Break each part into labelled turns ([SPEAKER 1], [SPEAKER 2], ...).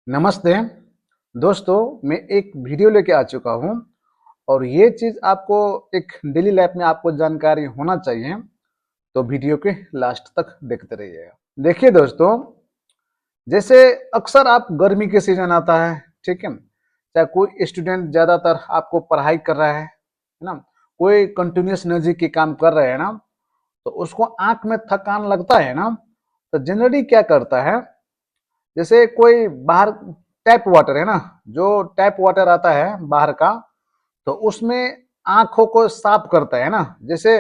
[SPEAKER 1] नमस्ते दोस्तों, मैं एक वीडियो लेके आ चुका हूँ और ये चीज़ आपको एक डेली लाइफ में आपको जानकारी होना चाहिए। तो वीडियो के लास्ट तक देखते रहिएगा। देखिए दोस्तों, जैसे अक्सर आप गर्मी के सीजन आता है, ठीक है, चाहे कोई स्टूडेंट ज़्यादातर आपको पढ़ाई कर रहा है ना, कोई कंटिन्यूस एनर्जी के काम कर रहे हैं ना, तो उसको आंख में थकान लगता है ना, तो जनरली क्या करता है, जैसे कोई बाहर टैप वाटर है ना, जो टैप वाटर आता है बाहर का, तो उसमें आंखों को साफ करता है ना। जैसे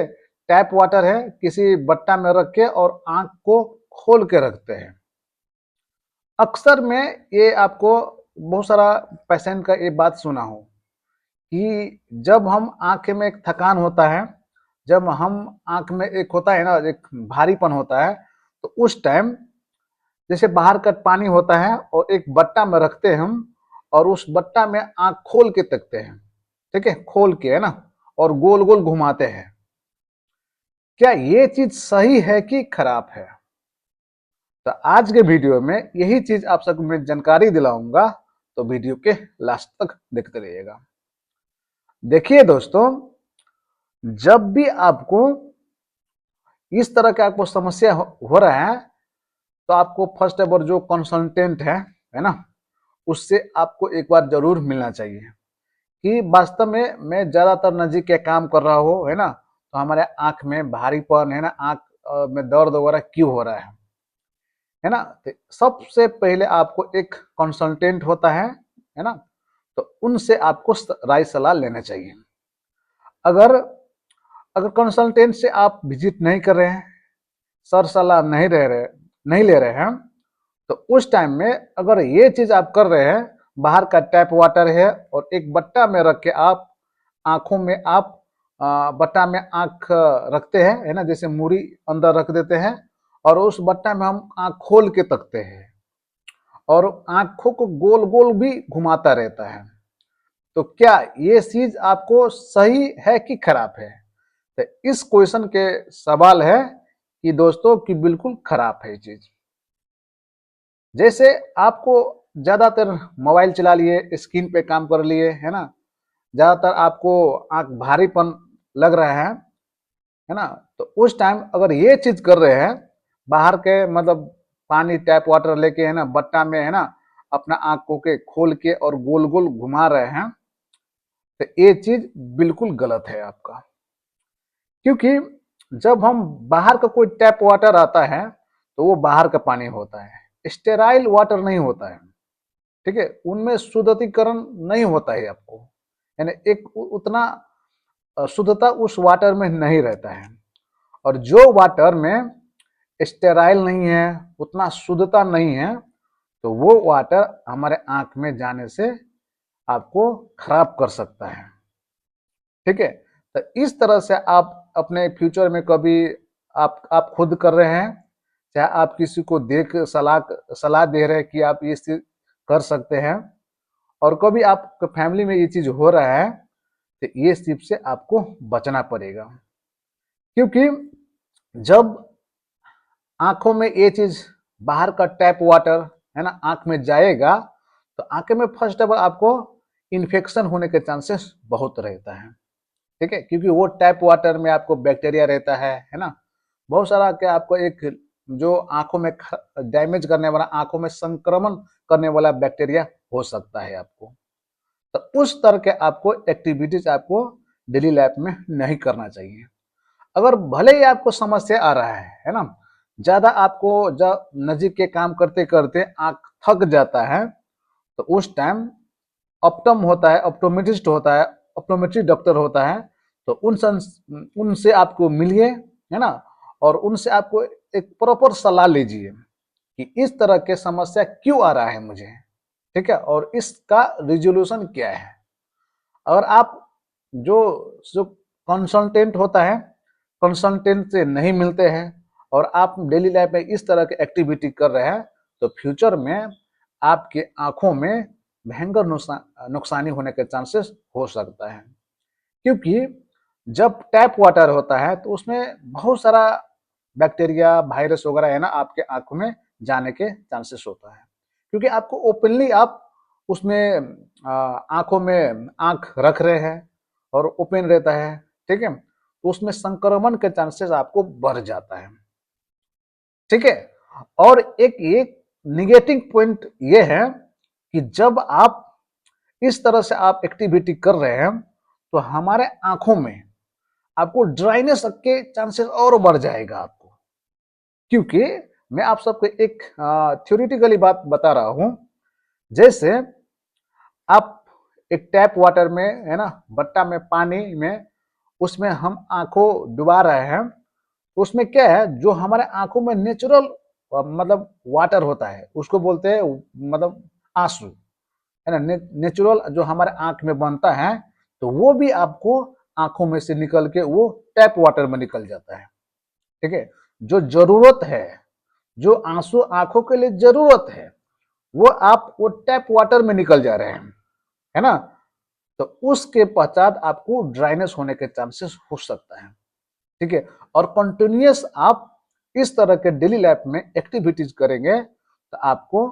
[SPEAKER 1] टैप वाटर है, किसी बट्टा में रख के और आंख को खोल के रखते हैं। अक्सर में ये आपको बहुत सारा पेशेंट का ये बात सुना हो कि जब हम आंख में एक थकान होता है, जब हम आंख में एक होता है ना, एक भारीपन होता है, तो उस टाइम जैसे बाहर का पानी होता है और एक बट्टा में रखते हैं हम, और उस बट्टा में आंख खोल के तकते हैं, ठीक है, खोल के है ना, और गोल गोल घुमाते हैं। क्या ये चीज सही है कि खराब है? तो आज के वीडियो में यही चीज आप सबको मैं जानकारी दिलाऊंगा। तो वीडियो के लास्ट तक देखते रहिएगा। देखिए दोस्तों, जब भी आपको इस तरह का आपको समस्या हो रहा है, तो आपको फर्स्ट ऑफ जो कंसल्टेंट है ना, उससे आपको एक बार जरूर मिलना चाहिए कि वास्तव में मैं ज्यादातर नजीक के काम कर रहा हूँ, है ना, तो हमारे आंख में भारीपन है ना, आंख में दर्द वगैरह क्यों हो रहा है ना। तो सबसे पहले आपको एक कंसल्टेंट होता है ना, तो उनसे आपको राय सलाह लेना चाहिए। अगर अगर कंसल्टेंट से आप विजिट नहीं कर रहे हैं, सर सलाह नहीं ले रहे हैं, तो उस टाइम में अगर ये चीज आप कर रहे हैं, बाहर का टैप वाटर है और एक बट्टा में रख के आप आंखों में आप बट्टा में आंख रखते हैं, है ना, जैसे मूरी अंदर रख देते हैं और उस बट्टा में हम आंख खोल के तकते हैं और आंखों को गोल गोल भी घुमाता रहता है। तो क्या ये चीज आपको सही है कि खराब है? तो इस क्वेश्चन के सवाल है कि दोस्तों कि बिल्कुल खराब है ये चीज। जैसे आपको ज्यादातर मोबाइल चला लिए, स्क्रीन पे काम कर लिए, है ना, ज्यादातर आपको आंख भारीपन लग रहा है ना, तो उस टाइम अगर ये चीज कर रहे हैं, बाहर के मतलब पानी टैप वाटर लेके, है ना, बट्टा में, है ना, अपना आंखों के खोल के और गोल गोल घुमा रहे हैं, तो ये चीज बिल्कुल गलत है आपका। क्योंकि जब हम बाहर का कोई टैप वाटर आता है, तो वो बाहर का पानी होता है, स्टेराइल वाटर नहीं होता है, ठीक है, उनमें शुद्धीकरण नहीं होता है आपको, यानी एक उतना शुद्धता उस वाटर में नहीं रहता है। और जो वाटर में स्टेराइल नहीं है, उतना शुद्धता नहीं है, तो वो वाटर हमारे आंख में जाने से आपको खराब कर सकता है, ठीक है। तो इस तरह से आप अपने फ्यूचर में कभी आप खुद कर रहे हैं, चाहे आप किसी को देख सलाह सलाह दे रहे हैं कि आप ये चीज कर सकते हैं, और कभी आपके फैमिली में ये चीज हो रहा है, तो ये चीज से आपको बचना पड़ेगा। क्योंकि जब आंखों में ये चीज बाहर का टैप वाटर, है ना, आंख में जाएगा, तो आंखें में फर्स्ट ऑफ ऑल आपको इन्फेक्शन होने के चांसेस बहुत रहता है, ठीक है, क्योंकि वो टैप वाटर में आपको बैक्टीरिया रहता है ना, बहुत सारा क्या आपको एक जो आंखों में डैमेज करने वाला, आंखों में संक्रमण करने वाला बैक्टीरिया हो सकता है आपको। तो उस तरह के आपको एक्टिविटीज आपको डेली लाइफ में नहीं करना चाहिए। अगर भले ही आपको समस्या आ रहा है ना, ज्यादा आपको जब नजीक के काम करते करते आंख थक जाता है, तो उस टाइम ऑप्टम होता है, ऑप्टोमेट्रिस्ट होता है, ऑप्टोमेट्री डॉक्टर होता है, तो उनसे आपको मिलिए, है ना, और उनसे आपको एक प्रॉपर सलाह लीजिए कि इस तरह के समस्या क्यों आ रहा है मुझे, ठीक है, और इसका रिजोल्यूशन क्या है। अगर आप जो जो कंसल्टेंट होता है, कंसल्टेंट से नहीं मिलते हैं और आप डेली लाइफ में इस तरह के एक्टिविटी कर रहे हैं, तो फ्यूचर में आपके आंखों में भयंकर नुकसानी होने के चांसेस हो सकता है। क्योंकि जब टैप वाटर होता है, तो उसमें बहुत सारा बैक्टीरिया वायरस वगैरह है ना, आपके आंखों में जाने के चांसेस होता है। क्योंकि आपको ओपनली आप उसमें आंखों में आंख रख रहे हैं और ओपन रहता है, ठीक है, तो उसमें संक्रमण के चांसेस आपको बढ़ जाता है, ठीक है। और एक ये निगेटिव पॉइंट ये है कि जब आप इस तरह से आप एक्टिविटी कर रहे हैं तो हमारे आंखों में आपको ड्राइनेस के चांसेस और बढ़ जाएगा आपको, क्योंकि मैं आप सबको एक थ्योरेटिकली बात बता रहा हूं। जैसे आप एक टैप वाटर में, है ना, बट्टा में पानी में, उसमें हम आंखों डुबा रहे हैं, तो उसमें क्या है, जो हमारे आंखों में नेचुरल मतलब वाटर होता है उसको बोलते हैं मतलब आंसू, है ना, नेचुरल जो हमारे आंख में बनता है, तो वो भी आपको आंखों में से निकल के वो टैप वाटर में निकल जाता है, ठीक है। जो जरूरत है, जो आंसू आंखों के लिए जरूरत है, वो आप वो टैप वाटर में निकल जा रहे हैं, है ना, तो उसके पश्चात आपको ड्राइनेस होने के चांसेस हो सकता है, ठीक है। और कंटिन्यूअस आप इस तरह के डेली लाइफ में एक्टिविटीज करेंगे तो आपको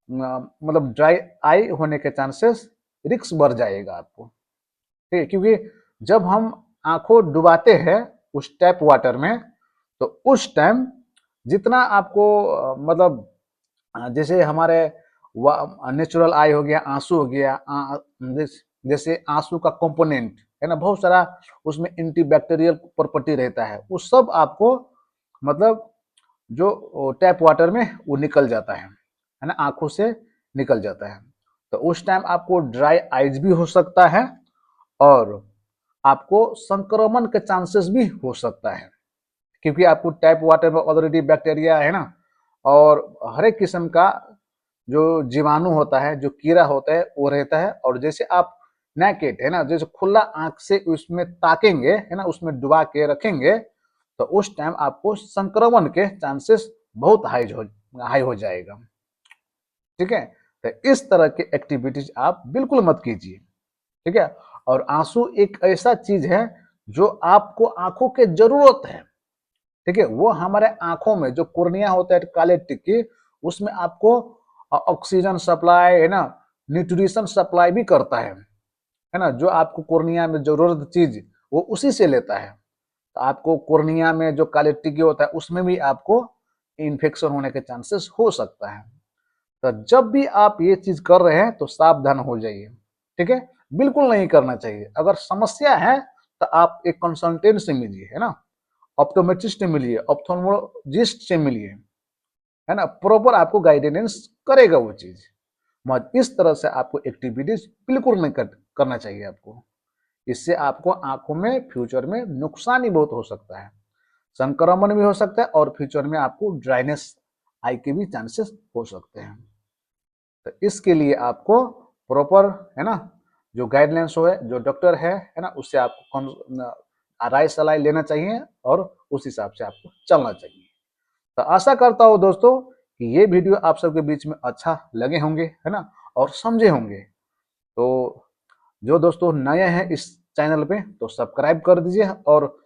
[SPEAKER 1] मतलब ड्राई आई होने के चांसेस रिस्क बढ़ जाएगा आपको, ठीक है। क्योंकि जब हम आंखों डुबाते हैं उस टैप वाटर में, तो उस टाइम जितना आपको मतलब जैसे हमारे नेचुरल आई हो गया, आंसू हो गया, जैसे आंसू का कंपोनेंट है ना, बहुत सारा उसमें एंटीबैक्टीरियल प्रॉपर्टी रहता है, वो सब आपको मतलब जो टैप वाटर में वो निकल जाता है ना, आंखों से निकल जाता है। तो उस टाइम आपको ड्राई आइज भी हो सकता है और आपको संक्रमण के चांसेस भी हो सकता है, क्योंकि आपको टैप वाटर में ऑलरेडी बैक्टीरिया है ना, और हर एक किस्म का जो जीवाणु होता है, जो कीड़ा होता है वो रहता है। और जैसे आप नेकेड, है ना, जैसे खुला आंख से उसमें ताकेंगे, है ना, उसमें डुबा के रखेंगे, तो उस टाइम आपको संक्रमण के चांसेस बहुत हाई हो जाएगा, ठीक है। तो इस तरह की एक्टिविटीज आप बिल्कुल मत कीजिए, ठीक है। और आंसू एक ऐसा चीज है जो आपको आंखों की जरूरत है, ठीक है। वो हमारे आंखों में जो कुर्निया होता है काले टिक्की, उसमें आपको ऑक्सीजन सप्लाई, है ना, न्यूट्रिशन सप्लाई भी करता है ना, जो आपको कोर्निया में जरूरत चीज वो उसी से लेता है। तो आपको कोर्निया में जो काले टिक्की होता है उसमें भी आपको इन्फेक्शन होने के चांसेस हो सकता है। तो जब भी आप ये चीज कर रहे हैं तो सावधान हो जाइए, ठीक है। बिल्कुल नहीं करना चाहिए। अगर समस्या है तो आप एक कंसल्टेंट से मिलिए, है ना, ऑप्टोमेट्रिस्ट से मिलिए, ऑप्थोलमोलॉजिस्ट से मिलिए, है ना, प्रॉपर आपको गाइडेंस करेगा वो चीज। मगर इस तरह से आपको एक्टिविटीज बिल्कुल नहीं करना चाहिए आपको। इससे आपको आंखों में फ्यूचर में नुकसान ही बहुत हो सकता है, संक्रमण भी हो सकता है और फ्यूचर में आपको ड्राइनेस आई के भी चांसेस हो सकते हैं। तो इसके लिए आपको प्रॉपर, है ना, जो गाइडलाइंस हो है, जो डॉक्टर है ना, उससे आपको राय सलाह लेना चाहिए और उस हिसाब से आपको चलना चाहिए। तो आशा करता हूँ दोस्तों कि ये वीडियो आप सबके बीच में अच्छा लगे होंगे, है ना, और समझे होंगे। तो जो दोस्तों नए हैं इस चैनल पे तो सब्सक्राइब कर दीजिए, और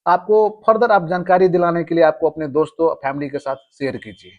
[SPEAKER 1] आपको फर्दर आप जानकारी दिलाने के लिए आपको अपने दोस्तों फैमिली के साथ शेयर कीजिए।